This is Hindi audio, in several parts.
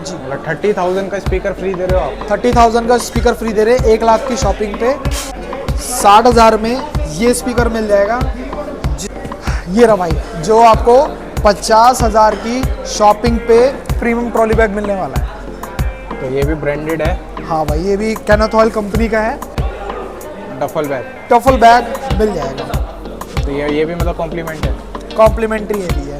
जी। मतलब 30,000 का स्पीकर फ्री दे रहे हो आप? 30,000 का स्पीकर फ्री दे रहे हैं। 1 लाख की शॉपिंग पे 60,000 में ये स्पीकर मिल जाएगा। ये रहा भाई, जो आपको 50,000 की शॉपिंग पे प्रीमियम ट्रॉली बैग मिलने वाला है। तो ये भी ब्रांडेड है? हाँ भाई, ये भी केनेथ ऑयल कंपनी का है। Duffel bag? टफल बैग मिल जाएगा। तो ये भी मतलब कॉम्प्लीमेंट है? कॉम्प्लीमेंटरी ये भी है।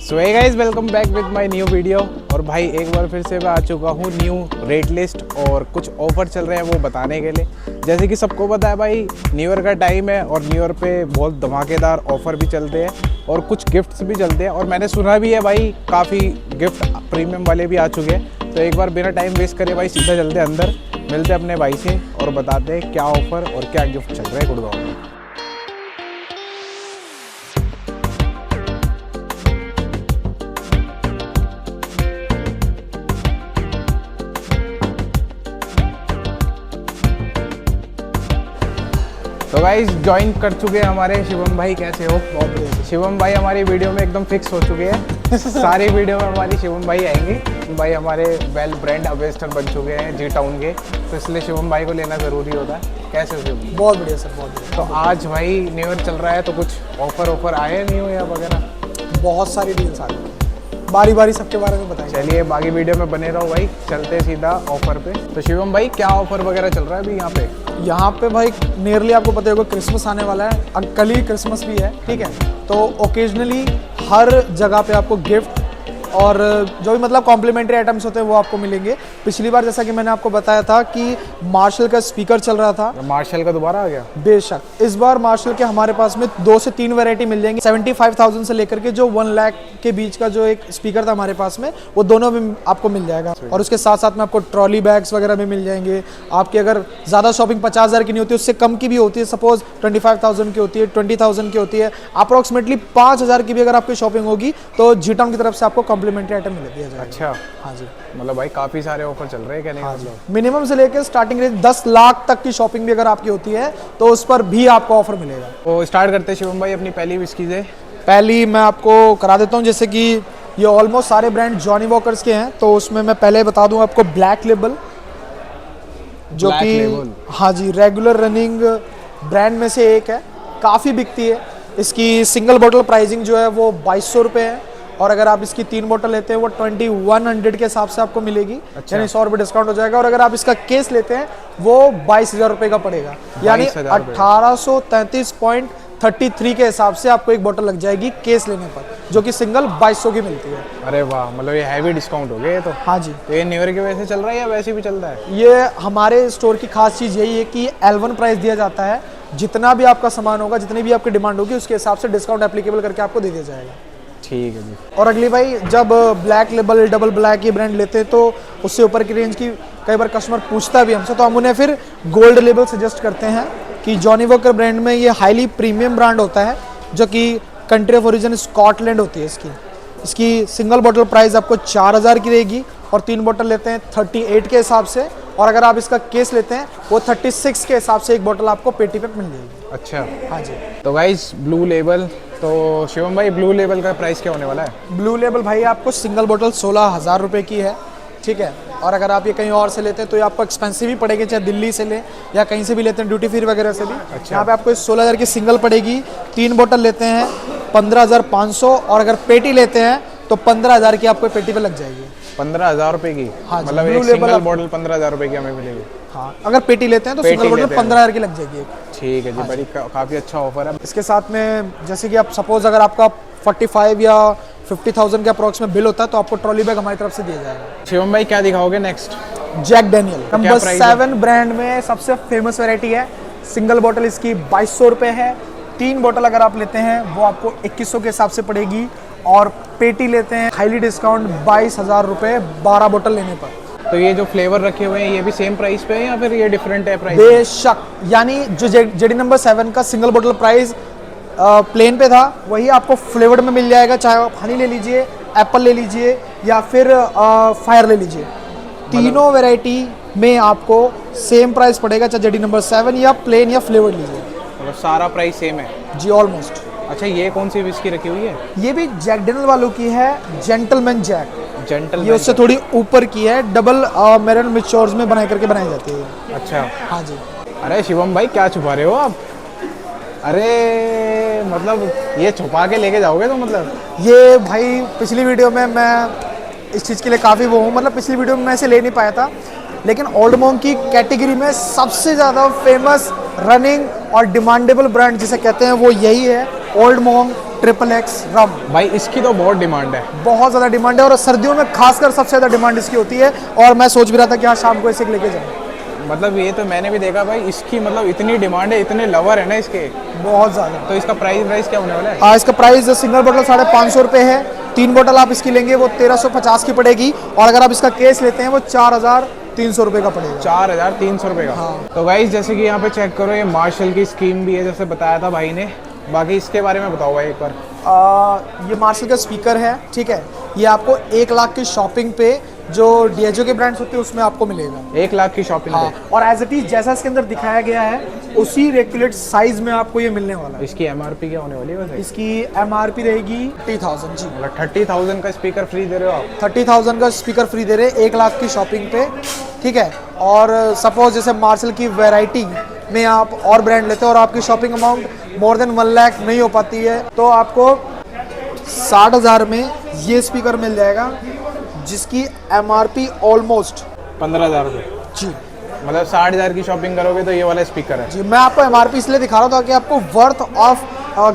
So hey guys, welcome back with my new video. और भाई एक बार फिर से मैं आ चुका हूँ न्यू रेट लिस्ट और कुछ ऑफर चल रहे हैं वो बताने के लिए। जैसे कि सबको पता है भाई, न्यू ईयर का टाइम है और न्यू ईयर पे बहुत धमाकेदार ऑफर भी चलते हैं और कुछ गिफ्ट्स भी चलते हैं। और मैंने सुना भी है भाई, काफ़ी गिफ्ट प्रीमियम वाले भी आ चुके हैं। तो एक बार बिना टाइम वेस्ट करे भाई सीधा चलते हैं अंदर, मिलते हैं अपने भाई से और बताते हैं क्या ऑफर और क्या गिफ्ट चल रहा है गुड़गांव में। तो गाइस ज्वाइन कर चुके हैं हमारे शिवम भाई। कैसे हो? बहुत बढ़िया। शिवम भाई हमारी वीडियो में एकदम फिक्स हो चुके हैं। सारी वीडियो में हमारी शिवम भाई आएंगे। भाई हमारे वेल ब्रांड एम्बेसडर बन चुके हैं जी टाउन के, तो इसलिए शिवम भाई को लेना ज़रूरी होता है। कैसे हो शिवम? बहुत बढ़िया सर, बहुत बढ़िया। तो आज भाई न्यू ईयर चल रहा है, तो कुछ ऑफर आए न्यू ईयर वगैरह? बहुत सारी डील्स आ गई, बारी बारी सबके बारे में बताएंगे। चलिए बाकी वीडियो में बने रहो भाई, चलते सीधा ऑफर पे। तो शिवम भाई क्या ऑफर वगैरह चल रहा है अभी यहाँ पे? यहाँ पे भाई नियरली आपको पता होगा क्रिसमस आने वाला है, कल ही क्रिसमस भी है, ठीक है। तो ओकेजनली हर जगह पे आपको गिफ्ट और जो भी मतलब कॉम्प्लीमेंट्री आइटम्स होते हैं वो आपको मिलेंगे। पिछली बार जैसा कि मैंने आपको बताया था कि मार्शल का स्पीकर चल रहा था। मार्शल का दोबारा आ गया? बेशक, इस बार मार्शल के हमारे पास में 2 से 3 वैरायटी मिल जाएंगी। 75,000 से लेकर के जो 1 लाख के बीच का जो एक स्पीकर था हमारे पास में, वो दोनों भी आपको मिल जाएगा। और उसके साथ साथ में आपको ट्रॉली बैग्स वगैरह भी मिल जाएंगे। आपकी अगर ज़्यादा शॉपिंग 50,000 की नहीं होती, उससे कम की भी होती है, सपोज 25,000 की होती है, 20,000 की होती है, अप्रॉक्सीमेटली 5,000 की भी अगर आपकी शॉपिंग होगी तो जी टाउन की तरफ से आपको कॉम्प्लीमेंट्री आइटम मिल दिया जाएगा। अच्छा, हाँ जी। मतलब भाई काफ़ी सारे ऑफर चल रहे हैं कहने का मतलब। मिनिमम से लेकर स्टार्टिंग रेंज 10 लाख तक की शॉपिंग भी अगर आपकी होती है तो उस पर भी आपको ऑफर मिलेगा। तो स्टार्ट करते हैं शिवम भाई अपनी पहली विस्की से। पहली मैं आपको करा देता हूँ, जैसे कि ये ऑलमोस्ट सारे ब्रांड जॉनी वॉकर्स के हैं, तो उसमें मैं पहले बता दूं आपको ब्लैक लेबल, जो कि हाँ जी रेगुलर रनिंग ब्रांड में से एक है, काफ़ी बिकती है। इसकी सिंगल बोतल प्राइसिंग जो है वो 2200 रुपये है, और अगर आप इसकी 3 बोतल लेते हैं वो 2100 के हिसाब से आपको मिलेगी। अच्छा। यानी 100 रुपये डिस्काउंट हो जाएगा। और अगर आप इसका केस लेते हैं वो 22,000 रुपये का पड़ेगा, यानी 1833.33 के हिसाब से आपको एक बोतल लग जाएगी केस लेने पर, जो कि सिंगल 2200 की मिलती है। अरे वाह, मतलब ये हैवी डिस्काउंट हो गया ये तो। हाँ जी। तो ये न्यू ईयर की वजह से चल रहा है या वैसे भी चलता है? ये हमारे स्टोर की खास चीज़ यही है कि L1 प्राइस दिया जाता है। जितना भी आपका सामान होगा, जितनी भी आपकी डिमांड होगी, उसके हिसाब से डिस्काउंट एप्लीकेबल करके आपको दे दिया जाएगा। ठीक है जी। और अगली भाई, जब ब्लैक लेबल, डबल ब्लैक ये ब्रांड लेते हैं तो उससे ऊपर की रेंज की कई बार कस्टमर पूछता भी हमसे, तो हम उन्हें फिर गोल्ड लेबल सजेस्ट करते हैं कि जॉनी वॉकर ब्रांड में ये हाईली प्रीमियम ब्रांड होता है, जो कि कंट्री ऑफ ओरिजिन स्कॉटलैंड होती है इसकी सिंगल बोतल प्राइस आपको 4,000 की रहेगी, और 3 बोतल लेते हैं 38 के हिसाब से, और अगर आप इसका केस लेते हैं वो 36 के हिसाब से एक बोतल आपको पेटी पे मिल जाएगी। अच्छा। हाँ जी। तो गाइस ब्लू लेबल, तो शिवम भाई ब्लू लेबल का प्राइस क्या होने वाला है? ब्लू लेबल भाई आपको सिंगल बोतल 16,000 रुपये की है, ठीक है। और अगर आप ये कहीं और से लेते हैं तो ये आपको एक्सपेंसिव ही पड़ेगी, चाहे दिल्ली से लें या कहीं से भी लेते हैं, ड्यूटी फ्री वगैरह से भी। अच्छा। यहाँ पे आपको 16,000 की सिंगल पड़ेगी। 3 बोतल लेते हैं 15,500, और अगर पेटी लेते हैं तो 15,000 की आपको पेटी पे लग जाएगी। 15,000 रुपये की? हाँ जी, मतलब ब्लू एक लेबल सिंगल बॉटल 15,000 रुपये की हमें मिलेगी? हाँ, अगर पेटी लेते हैं तो पेटी सिंगल बोतल लेते हैं 15,000 की लग जाएगी एक। ठीक है जी। बड़ी काफ़ी अच्छा ऑफर है। इसके साथ में जैसे कि आप सपोज अगर आपका 45 या 50,000 के अप्रॉक्स में बिल होता है तो आपको ट्रॉली बैग हमारी तरफ से दिया जाएगा। शिवम भाई क्या दिखाओगे next? Jack Daniel number price है? 7 ब्रांड में सबसे फेमस वैरायटी है। सिंगल बोतल इसकी 2200 रुपये है। 3 बोतल अगर आप लेते हैं वो आपको 2100 के हिसाब से पड़ेगी, और पेटी लेते हैं हाईली डिस्काउंट 22,000 रुपये 12 बोतल लेने पर। तो ये जो फ्लेवर रखे हुए हैं ये भी सेम प्राइस पे है या फिर ये डिफरेंट है प्राइस? बेशक, यानी जो जेडी नंबर 7 का सिंगल बोतल प्राइस प्लेन पे था, वही आपको फ्लेवर्ड में मिल जाएगा। चाहे आप हनी ले लीजिए, एप्पल ले लीजिए, या फिर फायर ले लीजिए, तीनों वैरायटी में आपको सेम प्राइस पड़ेगा, चाहे जेडी नंबर 7 या प्लेन या फ्लेवर्ड लीजिए। मतलब सारा प्राइस सेम है जी, ऑलमोस्ट। अच्छा, ये कौन सी विस्की रखी हुई है? ये भी जैक डैनियल वालों की है, जेंटलमैन जैक। जेंटल ये उससे थोड़ी ऊपर की है, डबल मेरन मिच्योर्स में बना करके बनाई जाती है ये। अच्छा। हाँ जी। अरे शिवम भाई क्या छुपा रहे हो आप? अरे मतलब ये छुपा के लेके जाओगे तो मतलब? ये भाई पिछली वीडियो में मैं इस चीज़ के लिए काफ़ी वो हूँ, मतलब पिछली वीडियो में मैं इसे ले नहीं पाया था, लेकिन ओल्ड मॉन्क की कैटेगरी में सबसे ज़्यादा फेमस रनिंग और डिमांडेबल ब्रांड जिसे कहते हैं वो यही है, old monk triple X rum. भाई इसकी तो बहुत डिमांड है। बहुत ज़्यादा डिमांड है और सर्दियों में खासकर सबसे ज़्यादा डिमांड इसकी होती है, और मैं सोच भी रहा था कि आज शाम को इसे लेके जाऊँ। मतलब ये तो मैंने भी देखा भाई, इसकी मतलब इतनी डिमांड है, इतने लवर है ना इसके, बहुत ज़्यादा। तो इसका प्राइस क्या होने वाला है? इसका प्राइस सिंगल बोतल 550 रुपये है, 3 बोतल आप इसकी लेंगे वो 1350 की पड़ेगी, और अगर आप इसका केस लेते हैं वो 4300 रुपये का पड़ेगा। 4300 रुपये का। हाँ। तो गाइस जैसे कि यहाँ पे चेक करो, ये मार्शल की स्कीम भी है जैसे बताया था भाई ने। बाकी इसके बारे में बताओ भाई एक बार। ये मार्शल का स्पीकर है, ठीक है, ये आपको 1 लाख की शॉपिंग पे जो डीएचओ के ब्रांड्स होते हैं उसमें आपको मिलेगा। 1 लाख की शॉपिंग हाँ, और एज इट इज जैसा इसके अंदर दिखाया गया है उसी रेगुलेट साइज में आपको ये मिलने वाला है। इसकी एमआरपी क्या होने वाली है वैसे? इसकी एमआरपी रहेगी 30,000 जी। मतलब 30,000 का स्पीकर फ्री दे रहे हो आप? 30,000 का स्पीकर फ्री दे रहे हैं 1 लाख की शॉपिंग पे, ठीक है। और सपोज जैसे मार्शल की वैरायटी में आप और ब्रांड लेते हो और आपकी shopping amount more than 1 lakh नहीं हो पाती है, तो आपको 60,000 में ये स्पीकर मिल जाएगा जिसकी एमआरपी ऑलमोस्ट 15,000 रुपये जी। मतलब 60,000 की शॉपिंग करोगे तो ये वाला स्पीकर है जी, मैं आपको एमआरपी इसलिए दिखा रहा था कि आपको वर्थ ऑफ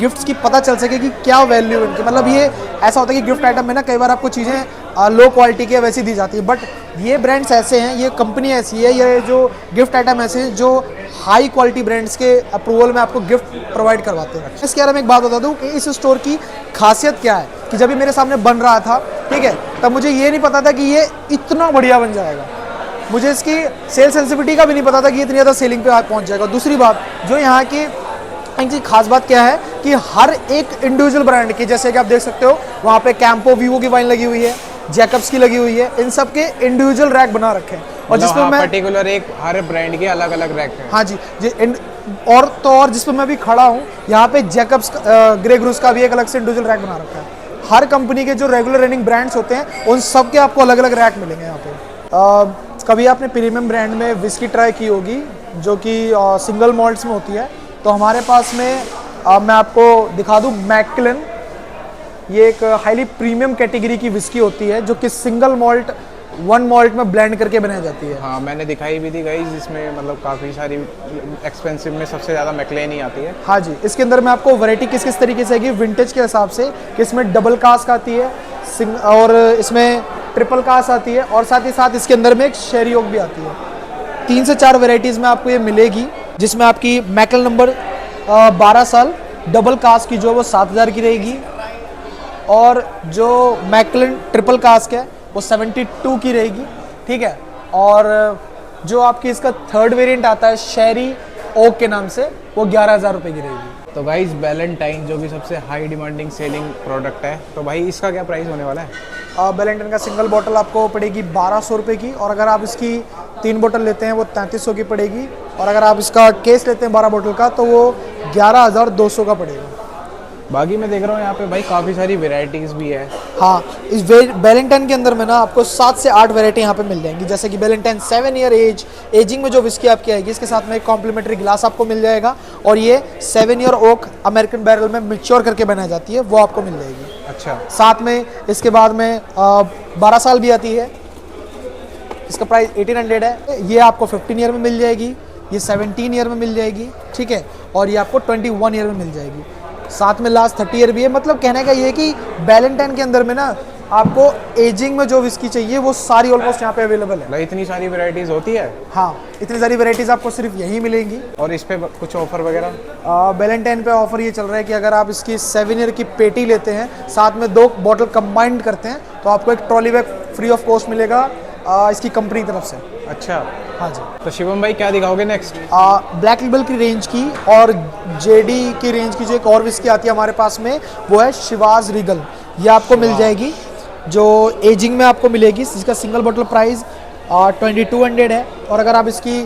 गिफ्ट्स की पता चल सके कि क्या वैल्यू है इनकी। मतलब ये ऐसा होता है कि गिफ्ट आइटम में ना कई बार आपको चीज़ें लो क्वालिटी की वैसी दी जाती है, बट ये ब्रांड्स ऐसे हैं, ये कंपनी ऐसी है, ये जो गिफ्ट आइटम ऐसे हैं जो हाई क्वालिटी ब्रांड्स के अप्रूवल में आपको गिफ्ट प्रोवाइड करवाते हैं। इसके बारे में एक बात बता दूं कि इस स्टोर की खासियत क्या है, कि जब ये मेरे सामने बन रहा था, ठीक है, तब मुझे ये नहीं पता था कि ये इतना बढ़िया बन जाएगा। मुझे इसकी सेल सेंसिटिविटी का भी नहीं पता था कि इतनी ज़्यादा सेलिंग पे पहुंच जाएगा। दूसरी बात जो यहाँ की इनकी खास बात क्या है कि हर एक इंडिविजुअल ब्रांड की, जैसे कि आप देख सकते हो वहाँ पे कैंपो वीवो की वाइन लगी हुई है, जैकब्स की लगी हुई है, इन सब के इंडिविजुअल रैक बना रखे हैं, और जिसमें मैं पर्टिकुलर एक हर ब्रांड के अलग अलग रैक है। हाँ जी, और जिस पे मैं अभी खड़ा हूँ यहाँ पे जैकब्स ग्रे ग्रूस का भी एक अलग से इंडिविजुअल रैक बना रखा है। हर कंपनी के जो रेगुलर रनिंग ब्रांड्स होते हैं उन सब के आपको अलग अलग रैक मिलेंगे यहाँ पे। कभी आपने प्रीमियम ब्रांड में विस्की ट्राई की होगी जो कि सिंगल मॉल्ट्स में होती है, तो हमारे पास में मैं आपको दिखा दूँ मैकलन। ये एक हाईली प्रीमियम कैटेगरी की विस्की होती है जो कि सिंगल मॉल्ट 1 मॉल्ट में ब्लेंड करके बनाई जाती है। हाँ मैंने दिखाई भी थी गाइस, जिसमें मतलब काफ़ी सारी एक्सपेंसिव में सबसे ज़्यादा मैकलेन ही आती है। हाँ जी, इसके अंदर मैं आपको वैरायटी किस किस तरीके से आएगी विंटेज के हिसाब से, कि इसमें डबल कास्क आती है और इसमें ट्रिपल कास्क आती है, और साथ ही साथ इसके अंदर में एक शेरी ओक भी आती है। 3 से 4 वेराइटीज़ में आपको ये मिलेगी, जिसमें आपकी मैकल नंबर 12 साल डबल कास्क की जो है वो 7,000 की रहेगी, और जो मैकलन ट्रिपल कास्क है वो 72 की रहेगी, ठीक है। और जो आपकी इसका थर्ड वेरिएंट आता है शेरी ओक के नाम से, वो 11,000 रुपये की रहेगी। तो गाइस वैलेंटाइन जो कि सबसे हाई डिमांडिंग सेलिंग प्रोडक्ट है, तो भाई इसका क्या प्राइस होने वाला है? वैलेंटाइन का सिंगल बोतल आपको पड़ेगी 1,200 रुपये की, और अगर आप इसकी 3 बोतल लेते हैं वो 3,300 की पड़ेगी, और अगर आप इसका केस लेते हैं 12 बोतल का तो वो 11,200 का पड़ेगा। बाकी मैं देख रहा हूँ यहाँ पे भाई काफ़ी सारी वेराइटीज़ भी है। हाँ, इस वैलेंटाइन के अंदर में ना आपको 7 से 8 वैरायटी यहाँ पे मिल जाएंगी, जैसे कि वैलेंटाइन 7 ईयर एजिंग में जो विस्की आपकी आएगी, इसके साथ में एक कॉम्प्लीमेंट्री गिलास आपको मिल जाएगा, और ये 7 ईयर ओक अमेरिकन बैरल में मैच्योर करके बनाई जाती है, वो आपको मिल जाएगी। अच्छा। साथ में इसके बाद में 12 साल भी आती है, इसका प्राइस 1800 है। ये आपको 15 ईयर में मिल जाएगी, ये 17 ईयर में मिल जाएगी, ठीक है, और ये आपको 21 ईयर में मिल जाएगी। साथ में लास्ट 30 ईयर भी है। मतलब कहने का ये है कि वैलेंटाइन के अंदर में ना आपको एजिंग में जो विस्की चाहिए वो सारी ऑलमोस्ट यहाँ पे अवेलेबल है। इतनी सारी वेराइटीज़ होती है? हाँ, इतनी सारी वेराइटीज़ आपको सिर्फ यहीं मिलेंगी। और इस पे कुछ ऑफर वगैरह? वैलेंटाइन पे ऑफर ये चल रहा है कि अगर आप इसकी 7 ईयर की पेटी लेते हैं, साथ में 2 बॉटल कंबाइंड करते हैं, तो आपको एक trolley bag free of cost मिलेगा इसकी कंपनी की तरफ से। अच्छा। हाँ जी। तो शिवम भाई क्या दिखाओगे नेक्स्ट? ब्लैक लेबल की रेंज की और जेडी की रेंज की जो एक और विस्की आती है हमारे पास में, वो है शिवाज रीगल। ये आपको मिल जाएगी, जो एजिंग में आपको मिलेगी, जिसका सिंगल बोतल प्राइस 2200 है, और अगर आप इसकी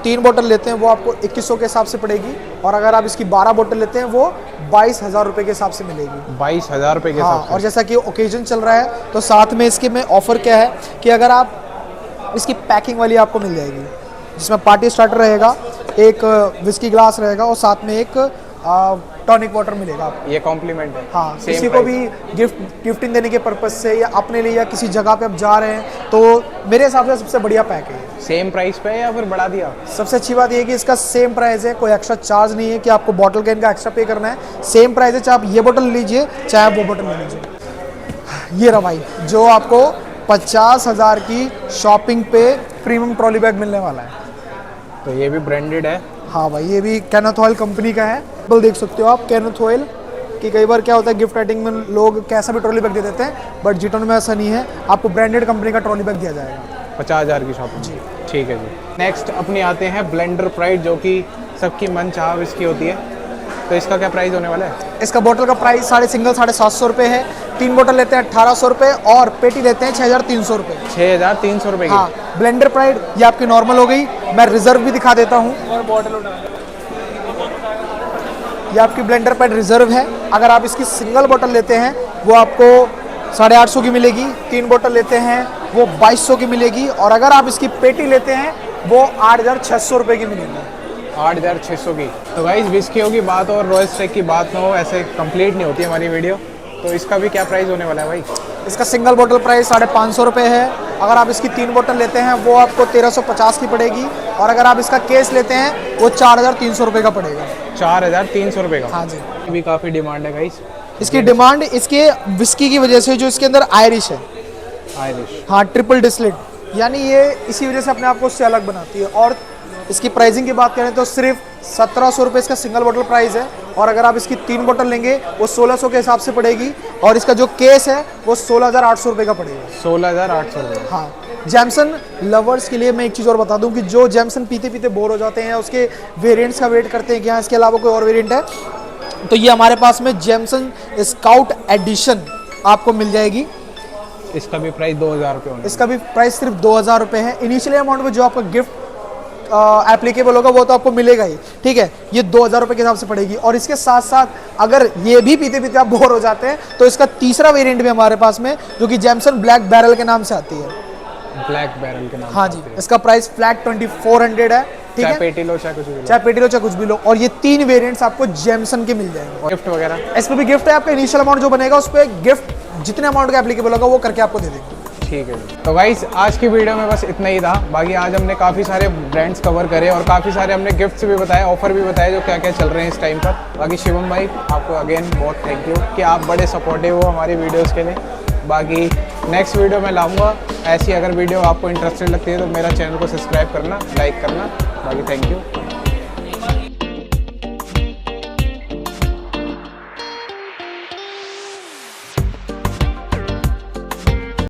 3 बोतल लेते हैं वो आपको 2100 के हिसाब से पड़ेगी, और अगर आप इसकी 12 बोतल लेते हैं वो 22,000 रुपये के हिसाब से मिलेगी। 22,000 रुपये के हाँ, हिसाब से। और जैसा कि ओकेजन चल रहा है तो साथ में इसके में ऑफर क्या है कि अगर आप इसकी पैकिंग वाली आपको मिल जाएगी, जिसमें पार्टी स्टार्टर रहेगा, एक विस्की ग्लास रहेगा और साथ में एक टॉनिक वाटर मिलेगा आपको। ये कॉम्प्लीमेंट है। हाँ, Same किसी को price। भी गिफ्टिंग देने के पर्पज से या अपने लिए या किसी जगह पे आप जा रहे हैं तो मेरे हिसाब से सबसे बढ़िया पैक है ये। सेम प्राइस पे है या फिर बढ़ा दिया? सबसे अच्छी बात ये है कि इसका सेम प्राइस है, कोई एक्स्ट्रा चार्ज नहीं है कि आपको बॉटल कैन का एक्स्ट्रा पे करना है। सेम प्राइस है, चाहे आप ये बोतल लीजिए चाहे आप वो बोतल ले लीजिए। ये रहा भाई, जो आपको 50,000 की शॉपिंग पे प्रीमियम ट्रॉली बैग मिलने वाला है। तो ये भी ब्रांडेड है। हाँ भाई, ये भी केनेथ ऑयल कंपनी का है। बिल देख सकते हो आप केनेथ ऑयल कि कई बार क्या होता है गिफ्ट राइटिंग में लोग कैसा भी ट्रॉली बैग दे देते हैं, बट जिटोन में ऐसा नहीं है, आपको ब्रांडेड कंपनी का ट्रॉली बैग दिया जाएगा। 50,000 की शॉपिंग जी। ठीक है जी। नेक्स्ट अपनी आते हैं ब्लेंडर प्राइड, जो कि सबकी मन चाह इसकी होती है। तो इसका क्या प्राइस होने वाला है? इसका बोतल का प्राइस सिंगल 750 रुपये है। 3 बोतल लेते हैं 1800 रुपये और पेटी लेते हैं 6,300 रुपये। 6,300 रुपये की। हाँ, ब्लेंडर प्राइड ये आपकी नॉर्मल हो गई। मैं रिजर्व भी दिखा देता हूँ। ये आपकी ब्लेंडर पैड रिजर्व है। अगर आप इसकी सिंगल बोतल लेते हैं वो आपको 850 की मिलेगी। 3 बोतल लेते हैं वो 2200 की मिलेगी। और अगर आप इसकी पेटी लेते हैं वो 8,600 रुपये की मिलेगी। 8,600 की। तो गाइस विस्कियों की बात और रॉयल स्ट्राइक की बात ना हो, ऐसे कंप्लीट नहीं होती हमारी वीडियो। तो इसका भी क्या प्राइस होने वाला है भाई? इसका सिंगल बोतल प्राइस 550 रुपये है। अगर आप इसकी 3 बोतल लेते हैं वो आपको 1350 की पड़ेगी। और अगर आप इसका केस लेते हैं वो 4,300 रुपये का पड़ेगा। 4,300 रुपये का। हाँ जी। ये भी काफ़ी डिमांड है गाइस। इसकी डिमांड इसके विस्की की वजह से, जो इसके अंदर आयरिश है। आयरिश। हाँ, ट्रिपल डिस्टिल्ड, यानी ये इसी वजह से अपने आप को उससे अलग बनाती है। और इसकी प्राइसिंग की बात करें तो सिर्फ 1,700 रुपये इसका सिंगल बोतल प्राइस है। और अगर आप इसकी 3 बोतल लेंगे वो 1,600 के हिसाब से पड़ेगी। और इसका जो केस है वो 16,800 रुपये का पड़ेगा। 16,800 रुपये। हाँ, जैमसन लवर्स के लिए मैं एक चीज़ और बता दूं कि जो जैमसन पीते पीते बोर हो जाते हैं, उसके वेरिएंट्स का वेट करते हैं कि हाँ इसके अलावा कोई और वेरिएंट है, तो ये हमारे पास में जैमसन स्काउट एडिशन आपको मिल जाएगी। इसका भी प्राइस 2,000 रुपये होगा। इसका भी प्राइस सिर्फ 2,000 रुपये है। इनिशियली अमाउंट में जो आपका गिफ्ट एप्लीकेबल होगा वो तो आपको मिलेगा ही, ठीक है। ये 2,000 रुपये के हिसाब से पड़ेगी। और इसके साथ साथ अगर ये भी पीते पीते आप बोर हो जाते हैं तो इसका तीसरा वेरिएंट भी हमारे पास में, जो कि जैमसन ब्लैक बैरल के नाम से आती है। ब्लैक बैरल के नाम। हाँ जी, इसका प्राइस फ्लैट 2400 है, ठीक चाहे है। पेटी लो चाहे कुछ भी लो। चाहे पेटी लो चाहे कुछ भी लो। और ये 3 वेरिएंट्स आपको जैमसन के मिल जाएंगे। गिफ्ट वगैरह इस पे भी गिफ्ट है। आपका इनिशियल अमाउंट जो बनेगा उस पर गिफ्ट जितने अमाउंट का एप्लीकेबल होगा वो करके आपको दे देंगे। ठीक है जी। तो गाइस आज की वीडियो में बस इतना ही था। बाकी आज हमने काफ़ी सारे ब्रांड्स कवर करे और काफ़ी सारे हमने गिफ्ट्स भी बताए, ऑफर भी बताए जो क्या क्या चल रहे हैं इस टाइम पर। बाकी शिवम भाई आपको अगेन बहुत थैंक यू कि आप बड़े सपोर्टिव हो हमारी वीडियोस के लिए। बाकी नेक्स्ट वीडियो में लाऊंगा ऐसी, अगर वीडियो आपको इंटरेस्टेड लगती है तो मेरा चैनल को सब्सक्राइब करना, लाइक करना। बाकी थैंक यू।